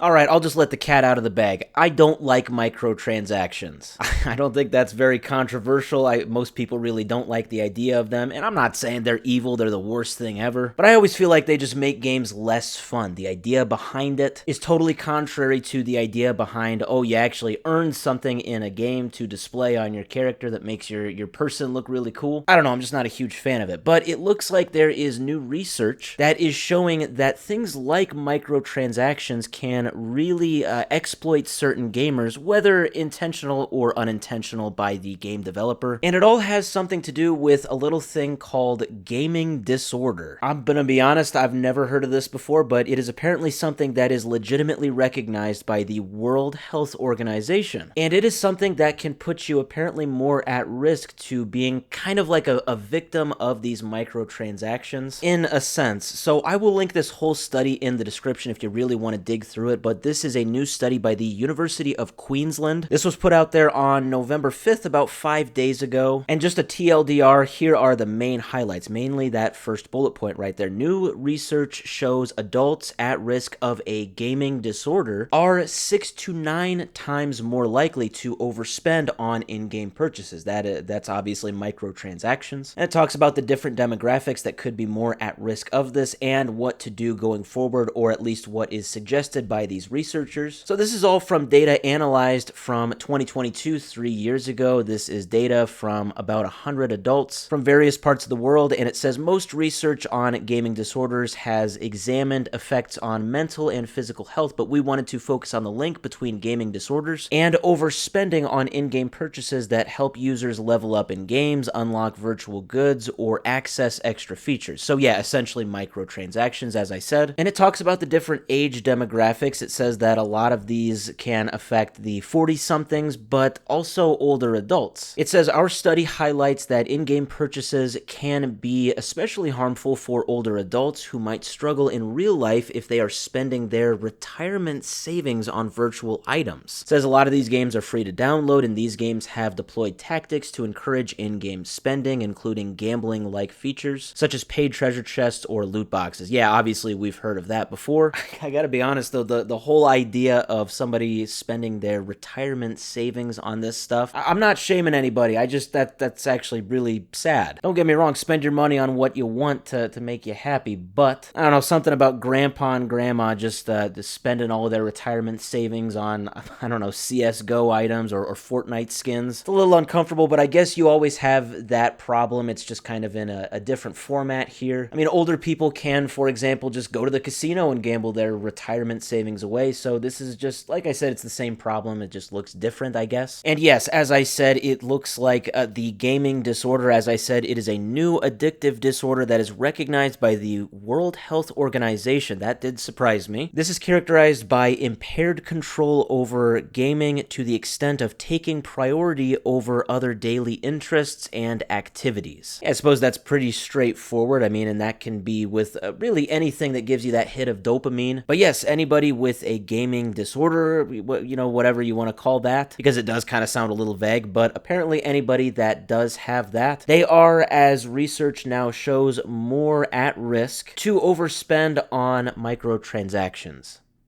Alright, I'll just let the cat out of the bag. I don't like microtransactions. I don't think that's very controversial. Most people really don't like the idea of them, and I'm not saying they're evil, they're the worst thing ever, but I always feel like they just make games less fun. The idea behind it is totally contrary to the idea behind, oh, you actually earn something in a game to display on your character that makes your person look really cool. I don't know, I'm just not a huge fan of it, but it looks like there is new research that is showing that things like microtransactions can really exploit certain gamers, whether intentional or unintentional by the game developer. And it all has something to do with a little thing called gaming disorder. I'm gonna be honest, I've never heard of this before, but it is apparently something that is legitimately recognized by the World Health Organization. And it is something that can put you apparently more at risk to being kind of like a victim of these microtransactions in a sense. So I will link this whole study in the description if you really want to dig through it, but this is a new study by the University of Queensland. This was put out there on November 5th, about 5 days ago. And just a TLDR, here are the main highlights, mainly that first bullet point right there. New research shows adults at risk of a gaming disorder are 6 to 9 times more likely to overspend on in-game purchases. That's obviously microtransactions. And it talks about the different demographics that could be more at risk of this and what to do going forward, or at least what is suggested by these researchers. So this is all from data analyzed from 2022, 3 years ago. This is data from about 100 adults from various parts of the world, and it says most research on gaming disorders has examined effects on mental and physical health, but we wanted to focus on the link between gaming disorders and overspending on in-game purchases that help users level up in games, unlock virtual goods, or access extra features. So yeah, essentially microtransactions, as I said. And it talks about the different age demographics. It says that a lot of these can affect the 40-somethings, but also older adults. It says our study highlights that in-game purchases can be especially harmful for older adults who might struggle in real life if they are spending their retirement savings on virtual items. It says a lot of these games are free to download, and these games have deployed tactics to encourage in-game spending, including gambling-like features, such as paid treasure chests or loot boxes. Yeah, obviously we've heard of that before. I gotta be honest though, the whole idea of somebody spending their retirement savings on this stuff, I'm not shaming anybody, that's actually really sad. Don't get me wrong, spend your money on what you want to make you happy, but I don't know, something about grandpa and grandma just spending all of their retirement savings on, I don't know, CSGO items or Fortnite skins. It's a little uncomfortable, but I guess you always have that problem. It's just kind of in a different format here. I mean, older people can, for example, just go to the casino and gamble their retirement savings away, so this is just, like I said, it's the same problem, it just looks different, I guess. And yes, as I said, it looks like the gaming disorder, as I said, it is a new addictive disorder that is recognized by the World Health Organization. That did surprise me. This is characterized by impaired control over gaming to the extent of taking priority over other daily interests and activities. Yeah, I suppose that's pretty straightforward. I mean, and that can be with really anything that gives you that hit of dopamine. But yes, anybody with a gaming disorder, whatever you want to call that, because it does kind of sound a little vague, but apparently anybody that does have that, they are, as research now shows, more at risk to overspend on microtransactions.